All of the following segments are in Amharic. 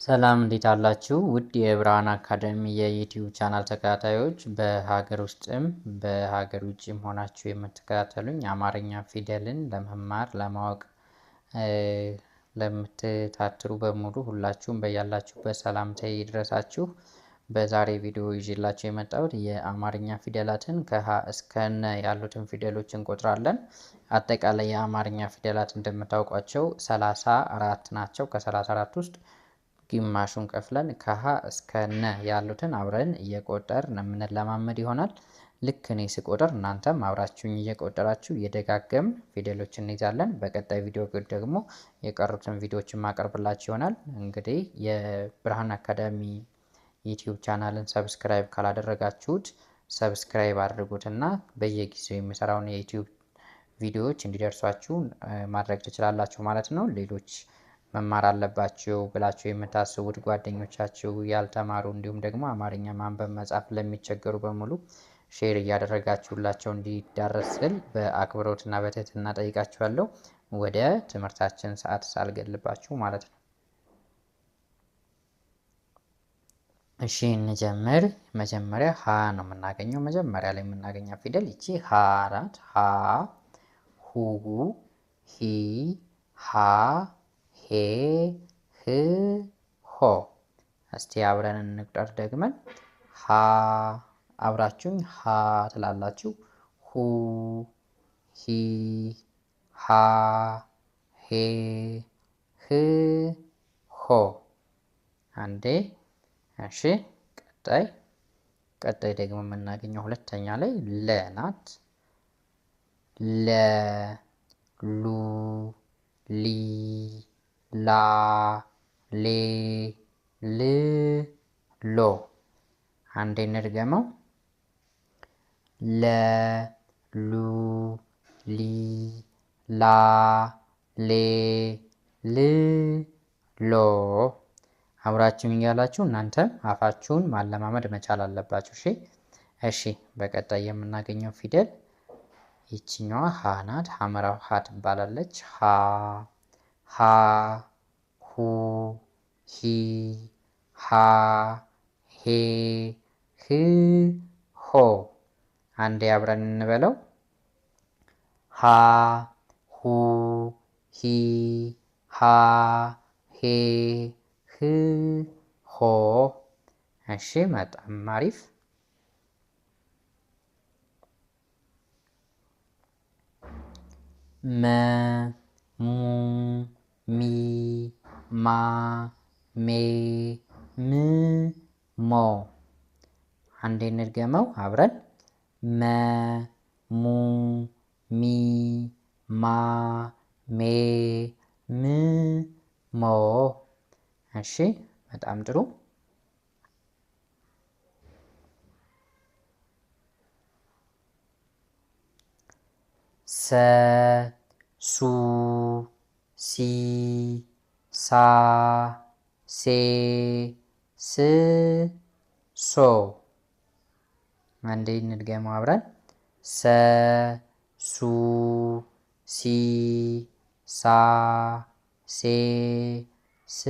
ሰላም እንዴት አላችሁ? ውድ የብርሃን አካዳሚ የዩቲዩብ ቻናል ተከታታዮች በሀገር ውስጥም በሀገር ውጭም ሆናችሁ የምትከታተሉኝ አማርኛ ፊደልን ለመማር ለማወቅ ለምትታትሩ በሙሉ ሁላችሁም በያላችሁበት ሰላምታ ይድረሳችሁ። በዛሬ ቪዲዮ ይዤላችሁ የመጣሁት የአማርኛ ፊደላትን ከሀ እስከ ነ ያሉትን ፊደሎች እንቆጥራለን። አጠቃላይ የአማርኛ ፊደላት እንደምታውቋቸው 34 ናቸው። ከ34 ውስጥ ግማሹን ከፍለን ከሀ እስከ ነ ያሉትን አብረን እየቆጠርን የምንለማመድ ይሆናል። ልክ እኔ ስቆጥር እናንተም አብራችሁኝ እየቆጠራችሁ እየደጋገምን ፊደሎችን እንይዛለን። በቀጣይ ቪዲዮ ደግሞ የቀሩትን ቪዲዮዎችን ማቀርብላችሁ ይሆናል። እንግዲህ የብርሃን አካዳሚ ዩቲዩብ ቻናልን ሰብስክራይብ ካላደረጋችሁት ሰብስክራይብ አድርጉትና በየጊዜው የሚሰራውን የዩቲዩብ ቪዲዮዎች እንዲደርሷችሁ ማድረግ ትችላላችሁ ማለት ነው። ሌሎች መማር አለባቸው ብላችሁ የምታስቡት ጓደኞቻችሁ ያልተማሩ እንዲሁም ደግሞ አማርኛ ማንበብ መጻፍ ለሚቸገሩ በሙሉ ሼር እያደረጋችሁላቸው እንዲዳረስ ስል በአክብሮትና በትህትና ጠይቃችኋለሁ። ወደ ትምህርታችን ሰዓት ሳልገልባችሁ ማለት ነው። እሺ እንጀምር። መጀመሪያ ሀ ነው የምናገኘው። መጀመሪያ ላይ የምናገኘው ፊደል ይቺ ሀ ናት። ሀ፣ ሁ፣ ሂ፣ ሃ፣ ሄ፣ ህ፣ ሆ። እስቲ አብረን እንቁጠር ደግመን። ሀ አብራችሁኝ ሀ ትላላችሁ። ሁ፣ ሂ፣ ሃ፣ ሄ፣ ህ፣ ሆ። አንዴ። እሺ ቀጣይ ደግሞ የምናገኘው ሁለተኛ ላይ ለ ናት። ለ፣ ሉ፣ ሊ፣ ላ፣ ሌ፣ ል፣ ሎ። አንዴ እንድገመው። ለ፣ ሉ፣ ሊ፣ ላ፣ ሌ፣ ል፣ ሎ። አብራችሁን እያላችሁ እናንተም አፋችሁን ማለማመድ መቻል አለባችሁ። እሺ በቀጣይ የምናገኘው ፊደል ይችኛዋ ሀ ናት። ሐመራው ሀ ትባላለች። ሀ፣ ሁ፣ ሂ፣ ሃ፣ ሄ፣ ህ፣ ሆ። አንዴ አብረን እንበለው። ሀ፣ ሁ፣ ሂ፣ ሃ፣ ሄ፣ ህ፣ ሆ። እሺ በጣም አሪፍ። መ፣ ሙ፣ ሚ፣ ማ፣ ሜ፣ ም፣ ሞ። አንዴ እንድገመው አብረን። መ፣ ሙ፣ ሚ፣ ማ፣ ሜ፣ ም፣ ሞ። እሺ በጣም ጥሩ። ሰ፣ ሱ፣ ሲ፣ ሳ፣ ሴ፣ ስ፣ ሶ። አንዴ እንድገመው አብረን። ሰ፣ ሱ፣ ሲ፣ ሳ፣ ሴ፣ ስ፣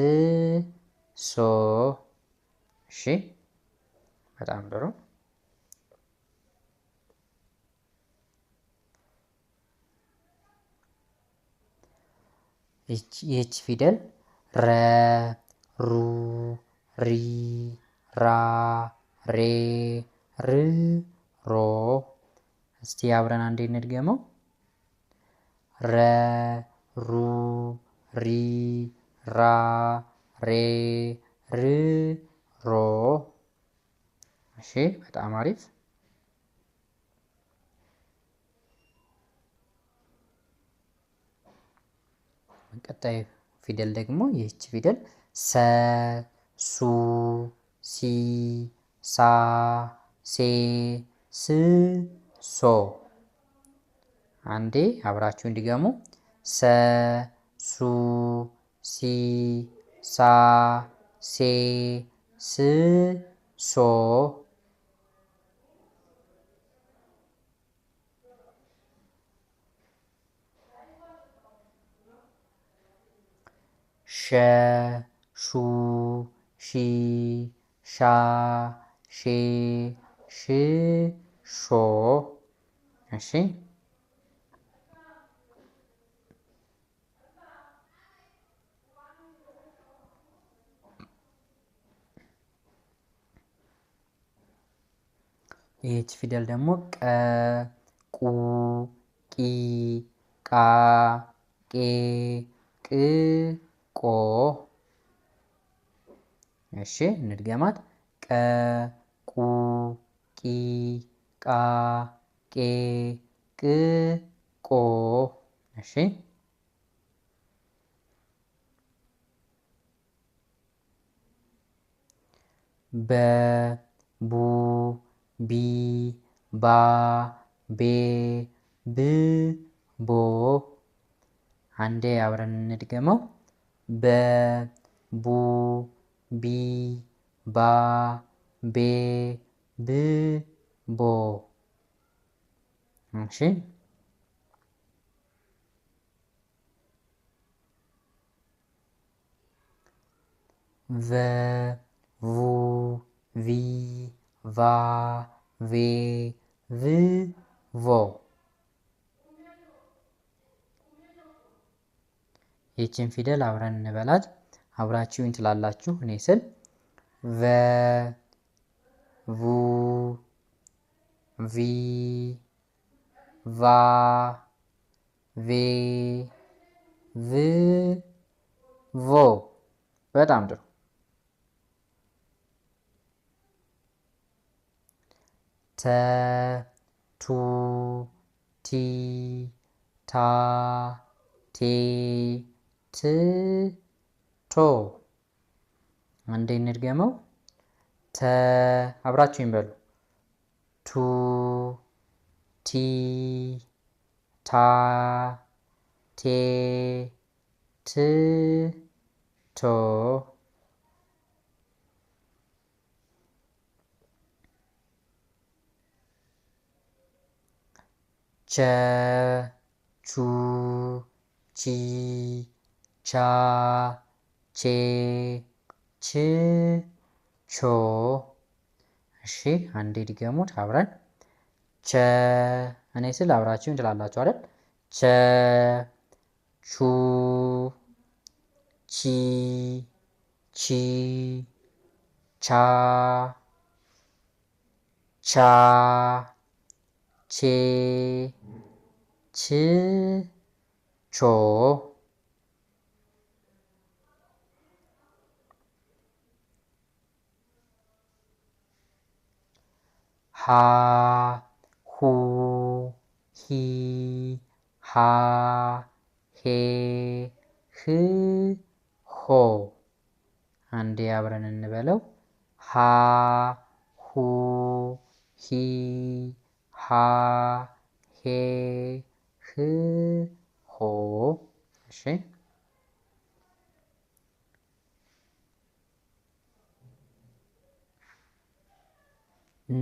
ሶ። እሺ በጣም ጥሩ። ይህች ፊደል ረ፣ ሩ፣ ሪ፣ ራ፣ ሬ፣ ር፣ ሮ። እስቲ አብረን አንዴ እንድገመው። ረ፣ ሩ፣ ሪ፣ ራ፣ ሬ፣ ር፣ ሮ። እሺ በጣም አሪፍ። ቀጣይ ፊደል ደግሞ ይህች ፊደል ሰ፣ ሱ፣ ሲ፣ ሳ፣ ሴ፣ ስ፣ ሶ። አንዴ አብራችሁ እንዲገሙ። ሰ፣ ሱ፣ ሲ፣ ሳ፣ ሴ፣ ስ፣ ሶ። ሸ፣ ሹ ሺ ሻ ሼ ሽ ሾ። እሺ ይህች ፊደል ደግሞ ቀ ቁ ቂ ቃ ቄ ቅ ቆ። እሺ እንድገማት። ቀ ቁ ቂ ቃ ቄ ቅ ቆ። እሺ በ ቡ ቢ ባ ቤ ብ ቦ። አንዴ አብረን እንድገመው። በ ቡ ቢ ባ ቤ ብ ቦ። እሺ ቨ ቡ ቪ ቫ ቬ ቭ ቮ። ይህችን ፊደል አብረን እንበላት። አብራችሁኝ ትላላችሁ እኔ ስል። ቨ ቡ ቪ ቫ ቬ ቭ ቮ። በጣም ጥሩ። ተ ቱ ቲ ታ ቴ ት ቶ። አንዴ እንድገመው። ተ አብራችሁኝ በሉ። ቱ ቲ ታ ቴ ት ቶ። ቸ ቹ ቺ ቻ ቼ ች ቾ። እሺ አንዴ ድገሙት አብረን። ቸ እኔ ስል አብራችሁን ትላላችሁ አይደል? ቸ ቹ ቺ ቺ ቻ ቻ ቼ ች ቾ። ሀ ሁ ሂ ሃ ሄ ህ ሆ። አንዴ አብረን እንበለው። ሀ ሁ ሂ ሃ ሄ ህ ሆ። እሺ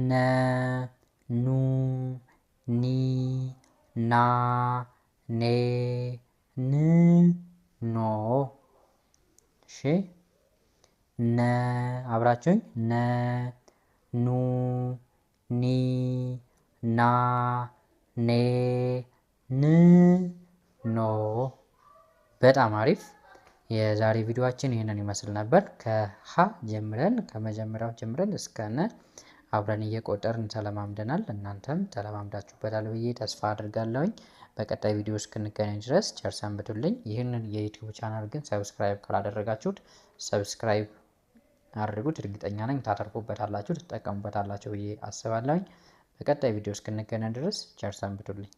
ነ ኑ ኒ ና ኔ ን ኖ። እሺ ነ አብራችሁኝ። ነ ኑ ኒ ና ኔ ን ኖ። በጣም አሪፍ። የዛሬ ቪዲዮአችን ይህንን ይመስል ነበር። ከሀ ጀምረን ከመጀመሪያው ጀምረን እስከ ነ አብረን እየቆጠርን ተለማምደናል። እናንተም ተለማምዳችሁበታል ብዬ ተስፋ አድርጋለሁኝ። በቀጣይ ቪዲዮ እስክንገናኝ ድረስ ቸር ሰንብቱልኝ። ይህንን የዩቲዩብ ቻናል ግን ሰብስክራይብ ካላደረጋችሁት ሰብስክራይብ አድርጉት። እርግጠኛ ነኝ ታተርፉበታላችሁ፣ ትጠቀሙበታላችሁ ብዬ አስባለሁኝ። በቀጣይ ቪዲዮ እስክንገናኝ ድረስ ቸር ሰንብቱልኝ።